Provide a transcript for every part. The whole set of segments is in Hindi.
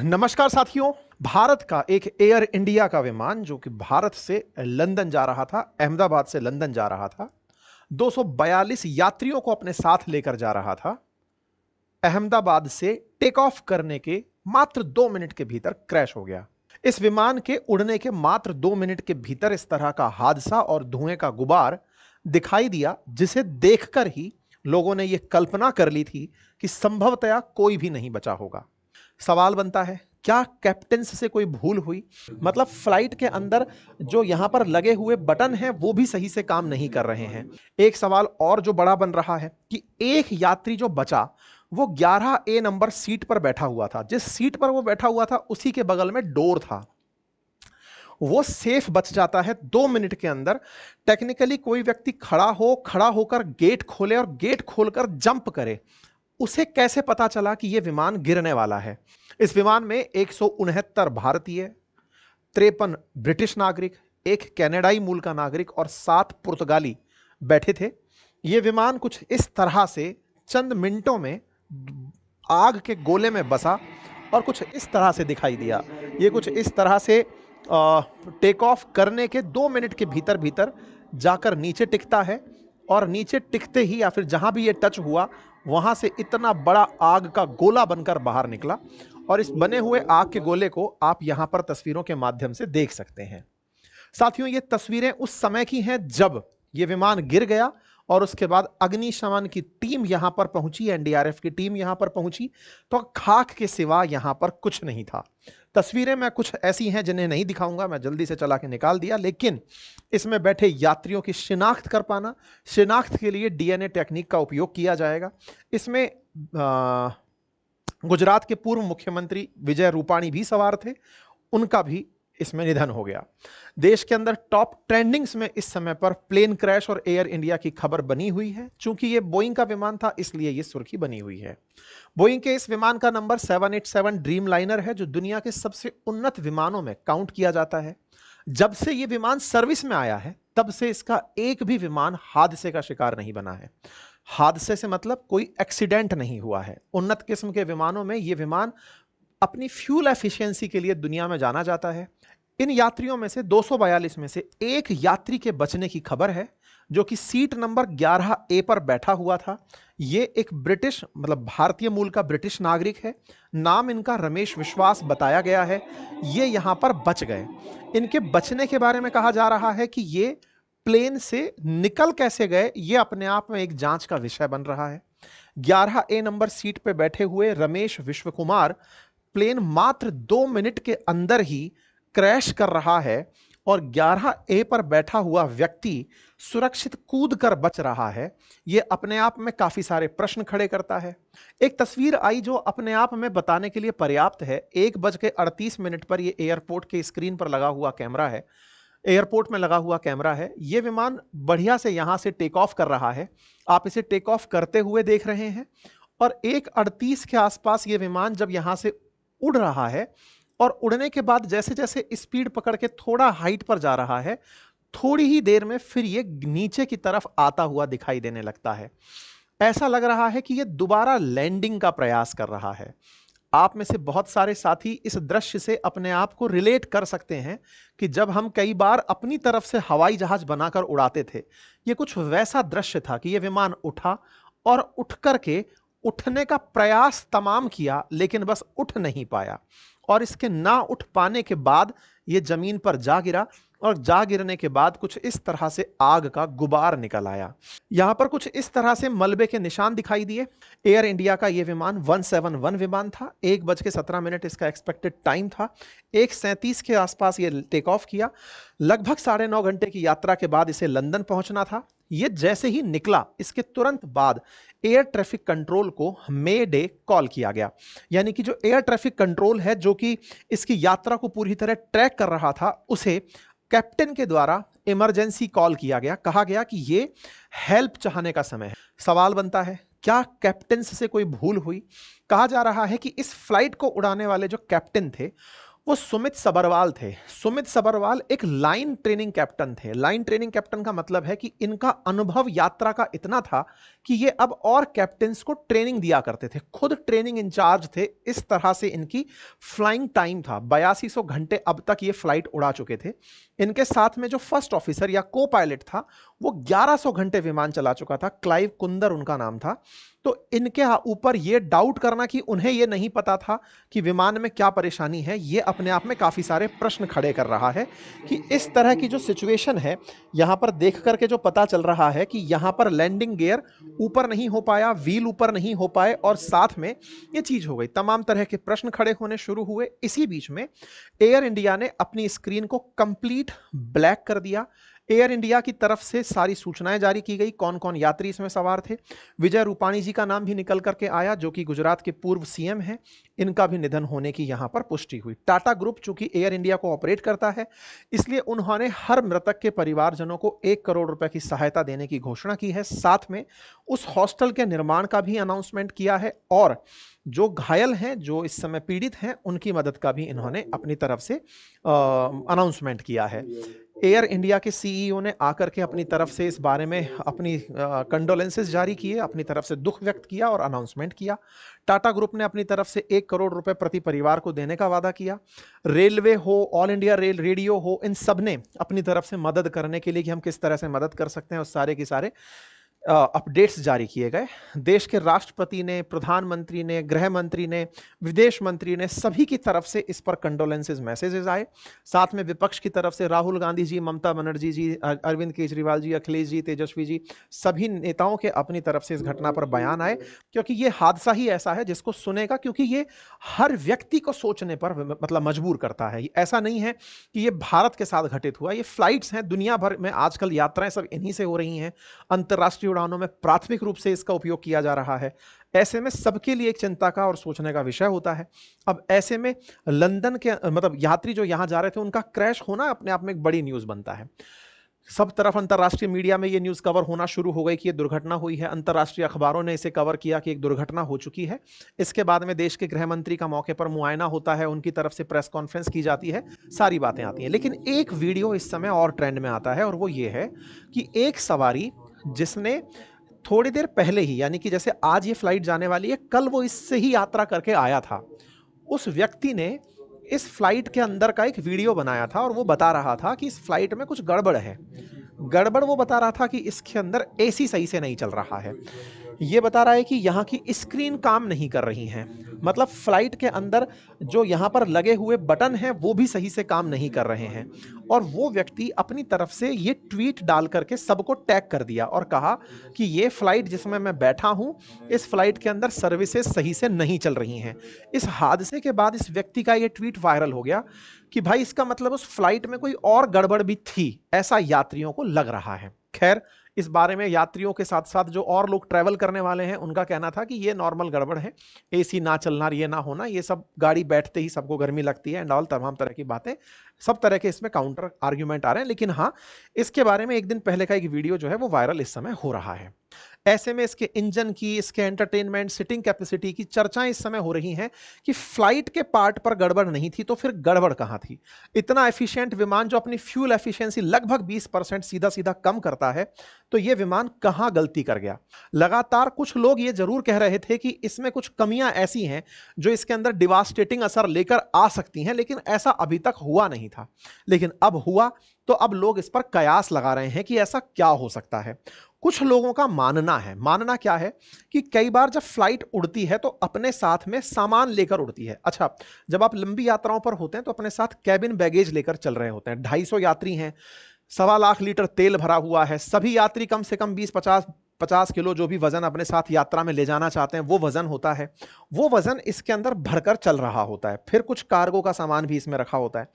नमस्कार साथियों। भारत का एक एयर इंडिया का विमान जो कि भारत से लंदन जा रहा था, अहमदाबाद से लंदन जा रहा था, 242 यात्रियों को अपने साथ लेकर जा रहा था। अहमदाबाद से टेक ऑफ करने के मात्र 2 मिनट के भीतर क्रैश हो गया। इस विमान के उड़ने के मात्र 2 मिनट के भीतर इस तरह का हादसा और धुएं का गुबार दिखाई दिया, जिसे देखकर ही लोगों ने यह कल्पना कर ली थी कि संभवतया कोई भी नहीं बचा होगा। सवाल बनता है, क्या कैप्टन्स से कोई भूल हुई? मतलब फ्लाइट के अंदर जो यहां पर लगे हुए बटन हैं वो भी सही से काम नहीं कर रहे हैं। एक सवाल और जो बड़ा बन रहा है कि एक यात्री जो बचा वो 11A नंबर सीट पर बैठा हुआ था। जिस सीट पर वो बैठा हुआ था उसी के बगल में डोर था। वो सेफ बच जाता है 2 मिनट के अंदर। टेक्निकली कोई व्यक्ति खड़ा होकर गेट खोले और गेट खोलकर जंप करे, उसे कैसे पता चला कि यह विमान गिरने वाला है? इस विमान में 169 भारतीय, 53 ब्रिटिश नागरिक, एक कनाडाई मूल का नागरिक और 7 पुर्तगाली बैठे थे। यह विमान कुछ इस तरह से चंद मिनटों में आग के गोले में बसा और कुछ इस तरह से दिखाई दिया। ये कुछ इस तरह से टेक ऑफ करने के 2 मिनट के भीतर भीतर जाकर नीचे टिकता है और नीचे टिकते ही या फिर जहां भी ये टच हुआ वहां से इतना बड़ा आग का गोला बनकर बाहर निकला। और इस बने हुए आग के गोले को आप यहां पर तस्वीरों के माध्यम से देख सकते हैं। साथियों, ये तस्वीरें उस समय की हैं जब यह विमान गिर गया और उसके बाद अग्निशमन की टीम यहां पर पहुंची, एनडीआरएफ की टीम यहां पर पहुंची, तो खाक के सिवा यहां पर कुछ नहीं था। तस्वीरें मैं कुछ ऐसी हैं जिन्हें नहीं दिखाऊंगा, मैं जल्दी से चला के निकाल दिया, लेकिन इसमें बैठे यात्रियों की शिनाख्त कर पाना, शिनाख्त के लिए डीएनए टेक्निक का उपयोग किया जाएगा। इसमें गुजरात के पूर्व मुख्यमंत्री विजय रूपाणी भी सवार थे, उनका भी इसमें निधन हो गया। देश के अंदर टॉप ट्रेंडिंग्स में इस समय पर प्लेन क्रैश और एयर इंडिया की खबर बनी हुई है। चूंकि यह बोइंग का विमान था इसलिए यह सुर्खी बनी हुई है। बोइंग के इस विमान का नंबर 787 ड्रीम लाइनर है, जो दुनिया के सबसे उन्नत विमानों में काउंट किया जाता है। जब से यह विमान सर्विस में आया है तब से इसका एक भी विमान हादसे का शिकार नहीं बना है। हादसे से मतलब कोई एक्सीडेंट नहीं हुआ है। उन्नत किस्म के विमानों में यह विमान अपनी फ्यूल एफिशिएंसी के लिए दुनिया में जाना जाता है। इन यात्रियों में से 242 में से एक यात्री के बचने की खबर है, जो कि सीट नंबर 11A पर बैठा हुआ था। ये एक ब्रिटिश मतलब भारतीय मूल का ब्रिटिश नागरिक है। नाम इनका रमेश विश्वास बताया गया है। ये यहां पर बच गए। इनके बचने के बारे में कहा जा रहा है कि ये प्लेन से निकल कैसे गए, ये अपने आप में एक जांच का विषय बन रहा है। 11A नंबर सीट पर बैठे हुए रमेश विश्वकुमार प्लेन मात्र 2 मिनट के अंदर ही क्रैश कर रहा है और 11A पर बैठा हुआ व्यक्ति सुरक्षित कूद कर बच रहा है। यह अपने आप में काफी सारे प्रश्न खड़े करता है। एक तस्वीर आई जो अपने आप में बताने के लिए पर्याप्त है। 1:38 पर यह एयरपोर्ट के स्क्रीन पर लगा हुआ कैमरा है, एयरपोर्ट में लगा हुआ कैमरा है। यह विमान बढ़िया से यहां से टेक ऑफ कर रहा है। आप इसे टेक ऑफ करते हुए देख रहे हैं और 1:38 के आसपास यह विमान जब यहां से उड़ रहा है और उड़ने के बाद जैसे जैसे स्पीड पकड़ के थोड़ा हाइट पर जा रहा है, थोड़ी ही देर में फिर ये नीचे की तरफ आता हुआ दिखाई देने लगता है। ऐसा लग रहा है कि ये दोबारा लैंडिंग का प्रयास कर रहा है। आप में से बहुत सारे साथी इस दृश्य से अपने आप को रिलेट कर सकते हैं कि जब हम कई बार अपनी तरफ से हवाई जहाज बनाकर उड़ाते थे, ये कुछ वैसा दृश्य था कि यह विमान उठा और उठ करके उठने का प्रयास तमाम किया, लेकिन बस उठ नहीं पाया और इसके ना उठ पाने के बाद यह जमीन पर जा गिरा और जा गिरने के बाद कुछ इस तरह से आग का गुबार निकल आया। यहां पर कुछ इस तरह से मलबे के निशान दिखाई दिए। एयर इंडिया का यह विमान 171 विमान था। 1:17 इसका एक्सपेक्टेड टाइम था। 1:37 के आसपास यह टेक ऑफ किया। लगभग 9.5 घंटे की यात्रा के बाद इसे लंदन पहुंचना था। यह जैसे ही निकला इसके तुरंत बाद एयर ट्रैफिक कंट्रोल को मे डे कॉल किया गया। यानी कि जो एयर ट्रैफिक कंट्रोल है, जो कि इसकी यात्रा को पूरी तरह ट्रैक कर रहा था, उसे कैप्टन के द्वारा इमरजेंसी कॉल किया गया। कहा गया कि यह हेल्प चाहने का समय है। सवाल बनता है, क्या कैप्टन से कोई भूल हुई? कहा जा रहा है कि इस फ्लाइट को उड़ाने वाले जो कैप्टन थे वो सुमित सबरवाल थे। सुमित सबरवाल एक लाइन ट्रेनिंग कैप्टन थे। लाइन ट्रेनिंग कैप्टन का मतलब है कि इनका अनुभव यात्रा का इतना था कि ये अब और कैप्टन्स को ट्रेनिंग दिया करते थे, खुद ट्रेनिंग इंचार्ज थे। इस तरह से इनकी फ्लाइंग टाइम था, 8200 घंटे अब तक ये फ्लाइट उड़ा चुके थे। इनके साथ में जो फर्स्ट ऑफिसर या को पायलट था वो 1100 घंटे विमान चला चुका था, क्लाइव कुंदर उनका नाम था। तो इनके ऊपर ये डाउट करना कि उन्हें ये नहीं पता था कि विमान में क्या परेशानी है, ये अपने आप में काफ़ी सारे प्रश्न खड़े कर रहा है कि इस तरह की जो सिचुएशन है यहाँ पर देख करके जो पता चल रहा है कि यहाँ पर लैंडिंग गियर ऊपर नहीं हो पाया, व्हील ऊपर नहीं हो पाए और साथ में ये चीज़ हो गई, तमाम तरह के प्रश्न खड़े होने शुरू हुए। इसी बीच में एयर इंडिया ने अपनी स्क्रीन को कंप्लीट ब्लैक कर दिया। एयर इंडिया की तरफ से सारी सूचनाएं जारी की गई, कौन कौन यात्री इसमें सवार थे। विजय रूपाणी जी का नाम भी निकल करके आया, जो कि गुजरात के पूर्व सीएम हैं। इनका भी निधन होने की यहां पर पुष्टि हुई। टाटा ग्रुप चूंकि एयर इंडिया को ऑपरेट करता है, इसलिए उन्होंने हर मृतक के परिवारजनों को 1 करोड़ रुपए की सहायता देने की घोषणा की है। साथ में उस हॉस्टल के निर्माण का भी अनाउंसमेंट किया है और जो घायल हैं, जो इस समय पीड़ित हैं, उनकी मदद का भी इन्होंने अपनी तरफ से अनाउंसमेंट किया है। एयर इंडिया के सीईओ ने आकर के अपनी तरफ से इस बारे में अपनी कंडोलेंसेस जारी किए, अपनी तरफ से दुख व्यक्त किया और अनाउंसमेंट किया। टाटा ग्रुप ने अपनी तरफ से 1 करोड़ रुपए प्रति परिवार को देने का वादा किया। रेलवे हो, ऑल इंडिया रेल रेडियो हो, इन सब ने अपनी तरफ से मदद करने के लिए कि हम किस तरह से मदद कर सकते हैं, उस सारे के सारे अपडेट्स जारी किए गए। देश के राष्ट्रपति ने, प्रधानमंत्री ने, गृह मंत्री ने, विदेश मंत्री ने, सभी की तरफ से इस पर कंडोलेंसेस मैसेजेस आए। साथ में विपक्ष की तरफ से राहुल गांधी जी, ममता बनर्जी जी, अरविंद केजरीवाल जी, अखिलेश जी, तेजस्वी जी, सभी नेताओं के अपनी तरफ से इस घटना पर बयान आए, क्योंकि ये हादसा ही ऐसा है जिसको सुनेगा, क्योंकि ये हर व्यक्ति को सोचने पर मतलब मजबूर करता है। ऐसा नहीं है कि ये भारत के साथ घटित हुआ, ये फ्लाइट्स हैं, दुनिया भर में आजकल यात्राएं सब इन्हीं से हो रही हैं। अंतर्राष्ट्रीय उड़ानों में प्राथमिक रूप से इसका उपयोग किया जा रहा है। ऐसे में सबके लिए एक चिंता का और सोचने का विषय होता है। अब ऐसे में लंदन के मतलब यात्री जो यहां जा रहे थे, उनका क्रैश होना अपने आप में एक बड़ी न्यूज़ बनता है। सब तरफ अंतर्राष्ट्रीय मीडिया में ये न्यूज़ कवर होना शुरू हो गई कि ये दुर्घटना हुई है। अंतर्राष्ट्रीय अखबारों ने इसे कवर किया कि एक दुर्घटना हो चुकी है। इसके बाद में देश के गृह मंत्री का मौके पर मुआयना होता है, उनकी तरफ से प्रेस कॉन्फ्रेंस की जाती है, सारी बातें आती हैं। लेकिन एक वीडियो इस समय और ट्रेंड में आता है और वो ये है कि एक सवारी जिसने थोड़ी देर पहले ही, यानी कि जैसे आज ये फ्लाइट जाने वाली है, कल वो इससे ही यात्रा करके आया था, उस व्यक्ति ने इस फ्लाइट के अंदर का एक वीडियो बनाया था और वो बता रहा था कि इस फ्लाइट में कुछ गड़बड़ है। गड़बड़ वो बता रहा था कि इसके अंदर एसी सही से नहीं चल रहा है। ये बता रहा है कि यहाँ की स्क्रीन काम नहीं कर रही हैं, मतलब फ्लाइट के अंदर जो यहाँ पर लगे हुए बटन हैं वो भी सही से काम नहीं कर रहे हैं। और वो व्यक्ति अपनी तरफ से ये ट्वीट डाल करके सबको टैग कर दिया और कहा कि ये फ्लाइट जिसमें मैं बैठा हूँ, इस फ्लाइट के अंदर सर्विसेज सही से नहीं चल रही हैं। इस हादसे के बाद इस व्यक्ति का ये ट्वीट वायरल हो गया कि भाई इसका मतलब उस फ्लाइट में कोई और गड़बड़ भी थी, ऐसा यात्रियों को लग रहा है। खैर, इस बारे में यात्रियों के साथ साथ जो और लोग ट्रैवल करने वाले हैं उनका कहना था कि ये नॉर्मल गड़बड़ है, एसी ना चलना, ये ना होना, ये सब गाड़ी बैठते ही सबको गर्मी लगती है एंड ऑल, तमाम तरह की बातें, सब तरह के इसमें काउंटर आर्ग्यूमेंट आ रहे हैं। लेकिन हाँ, इसके बारे में एक दिन पहले का एक वीडियो जो है वो वायरल इस समय हो रहा है। ऐसे में इसके इंजन की, इसके एंटरटेनमेंट, सिटिंग कैपेसिटी की चर्चाएं इस समय हो रही हैं कि फ्लाइट के पार्ट पर गड़बड़ नहीं थी तो फिर गड़बड़ कहां थी। इतना एफिशिएंट विमान जो अपनी फ्यूल एफिशिएंसी लगभग 20% सीधा सीधा कम करता है, तो यह विमान कहां गलती कर गया। लगातार कुछ लोग ये जरूर कह रहे थे कि इसमें कुछ कमियां ऐसी हैं जो इसके अंदर डिवास्टेटिंग असर लेकर आ सकती हैं, लेकिन ऐसा अभी तक हुआ नहीं था। लेकिन अब हुआ, तो अब लोग इस पर कयास लगा रहे हैं कि ऐसा क्या हो सकता है। कुछ लोगों का मानना क्या है कि कई बार जब फ्लाइट उड़ती है तो अपने साथ में सामान लेकर उड़ती है। अच्छा, जब आप लंबी यात्राओं पर होते हैं तो अपने साथ कैबिन बैगेज लेकर चल रहे होते हैं। 250 यात्री हैं, 1.25 लाख लीटर तेल भरा हुआ है, सभी यात्री कम से कम 20-50 किलो जो भी वजन अपने साथ यात्रा में ले जाना चाहते हैं वो वजन होता है। वो वजन इसके अंदर भरकर चल रहा होता है। फिर कुछ कार्गो का सामान भी इसमें रखा होता है।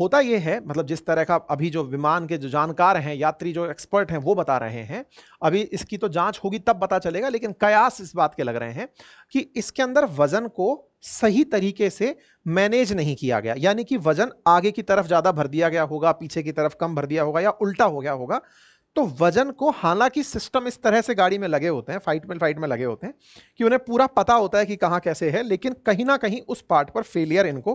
होता यह है, मतलब जिस तरह का अभी जो विमान के जो जानकार हैं, यात्री जो एक्सपर्ट हैं वो बता रहे हैं, अभी इसकी तो जांच होगी तब पता चलेगा, लेकिन कयास इस बात के लग रहे हैं कि इसके अंदर वजन को सही तरीके से मैनेज नहीं किया गया, यानी कि वजन आगे की तरफ ज्यादा भर दिया गया होगा, पीछे की तरफ कम भर दिया होगा या उल्टा हो गया होगा। तो वजन को, हालांकि सिस्टम इस तरह से गाड़ी में लगे होते हैं, फ्लाइट में लगे होते हैं कि उन्हें पूरा पता होता है कि कहां कैसे है, लेकिन कहीं ना कहीं उस पार्ट पर फेलियर इनको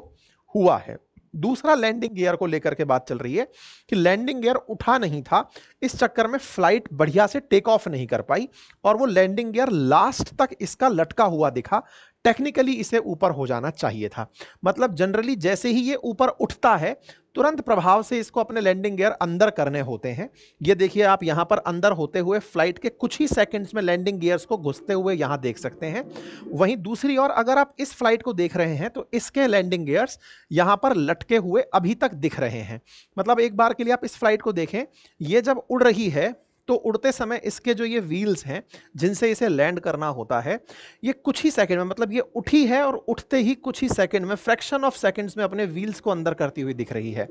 हुआ है। दूसरा लैंडिंग गियर को लेकर के बात चल रही है कि लैंडिंग गियर उठा नहीं था, इस चक्कर में फ्लाइट बढ़िया से टेक ऑफ नहीं कर पाई और वो लैंडिंग गियर लास्ट तक इसका लटका हुआ दिखा। टेक्निकली इसे ऊपर हो जाना चाहिए था। मतलब जनरली जैसे ही ये ऊपर उठता है तुरंत प्रभाव से इसको अपने लैंडिंग गियर अंदर करने होते हैं। ये देखिए आप यहां पर अंदर होते हुए फ्लाइट के कुछ ही सेकंड्स में लैंडिंग गियर्स को घुसते हुए यहां देख सकते हैं। वहीं दूसरी ओर अगर आप इस फ्लाइट को देख रहे हैं तो इसके लैंडिंग गियर्स यहां पर लटके हुए अभी तक दिख रहे हैं। मतलब एक बार के लिए आप इस फ्लाइट को देखें, ये जब उड़ रही है तो उड़ते समय इसके जो ये व्हील्स हैं जिनसे इसे लैंड करना होता है, ये कुछ ही सेकंड में, मतलब ये उठी है और उठते ही कुछ ही सेकंड में, फ्रैक्शन ऑफ सेकंड्स में अपने व्हील्स को अंदर करती हुई दिख रही है।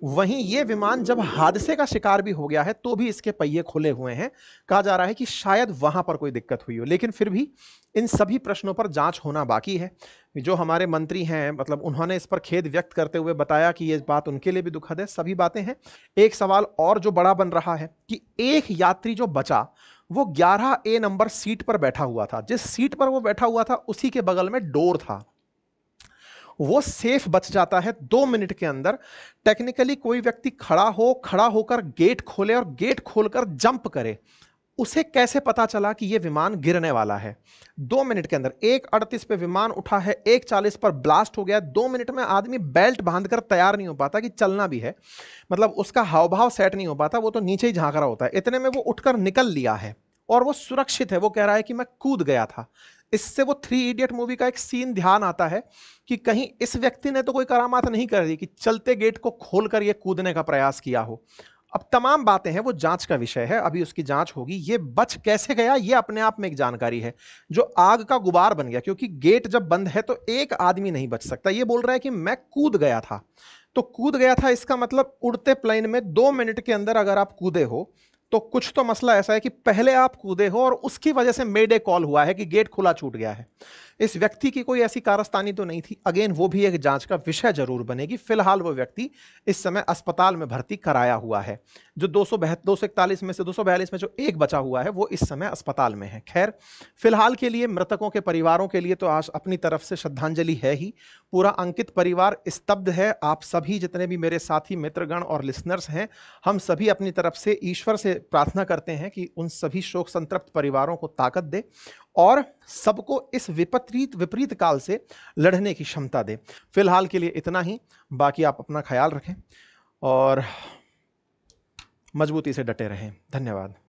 वहीं ये विमान जब हादसे का शिकार भी हो गया है तो भी इसके पहिए खुले हुए हैं। कहा जा रहा है कि शायद वहां पर कोई दिक्कत हुई हो, लेकिन फिर भी इन सभी प्रश्नों पर जांच होना बाकी है। जो हमारे मंत्री हैं, मतलब उन्होंने इस पर खेद व्यक्त करते हुए बताया कि ये बात उनके लिए भी दुखद है। सभी बातें हैं। एक सवाल और जो बड़ा बन रहा है कि एक यात्री जो बचा वो 11A नंबर सीट पर बैठा हुआ था। जिस सीट पर वो बैठा हुआ था उसी के बगल में डोर था। वो सेफ बच जाता है 2 मिनट के अंदर। टेक्निकली कोई व्यक्ति खड़ा होकर गेट खोले और गेट खोलकर जंप करे, उसे कैसे पता चला कि यह विमान गिरने वाला है? 2 मिनट के अंदर 1:38 पे विमान उठा है, 1:40 पर ब्लास्ट हो गया। 2 मिनट में आदमी बेल्ट बांधकर तैयार नहीं हो पाता कि चलना भी है, मतलब उसका हाव भाव सेट नहीं हो पाता, वो तो नीचे ही झांक रहा होता है। इतने में वो उठकर निकल लिया है और वो सुरक्षित है। वो कह रहा है कि मैं कूद गया था। इससे वो 3 इडियट मूवी का एक सीन ध्यान आता है कि कहीं इस व्यक्ति ने तो कोई करामात नहीं कर दी कि चलते गेट को खोलकर ये कूदने का प्रयास किया हो। अब तमाम बातें हैं, वो जांच का विषय है, अभी उसकी जांच होगी। ये बच कैसे गया ये अपने आप में एक जानकारी है। जो आग का गुबार बन गया, क्योंकि गेट जब बंद है तो एक आदमी नहीं बच सकता। ये बोल रहा है कि मैं कूद गया था, तो कूद गया था इसका मतलब उड़ते प्लेन में 2 मिनट के अंदर अगर आप कूदे हो तो कुछ तो मसला ऐसा है कि पहले आप कूदे हो और उसकी वजह से मेडे कॉल हुआ है कि गेट खुला छूट गया है। इस व्यक्ति की कोई ऐसी कारस्तानी तो नहीं थी। अगेन वो भी एक जांच का विषय जरूर बनेगी। फिलहाल वो व्यक्ति इस समय अस्पताल में भर्ती कराया हुआ है। जो 241 में से 242 में जो एक बचा हुआ है वो इस समय अस्पताल में है। खैर, फिलहाल के लिए मृतकों के परिवारों के लिए तो आज अपनी तरफ से श्रद्धांजलि है ही। पूरा अंकित परिवार स्तब्ध है। आप सभी जितने भी मेरे साथी मित्रगण और लिसनर्स हैं, हम सभी अपनी तरफ से ईश्वर से प्रार्थना करते हैं कि उन सभी शोक संतप्त परिवारों को ताकत दे और सबको इस विपरीत काल से लड़ने की क्षमता दे। फिलहाल के लिए इतना ही। बाकी आप अपना ख्याल रखें और मजबूती से डटे रहें। धन्यवाद।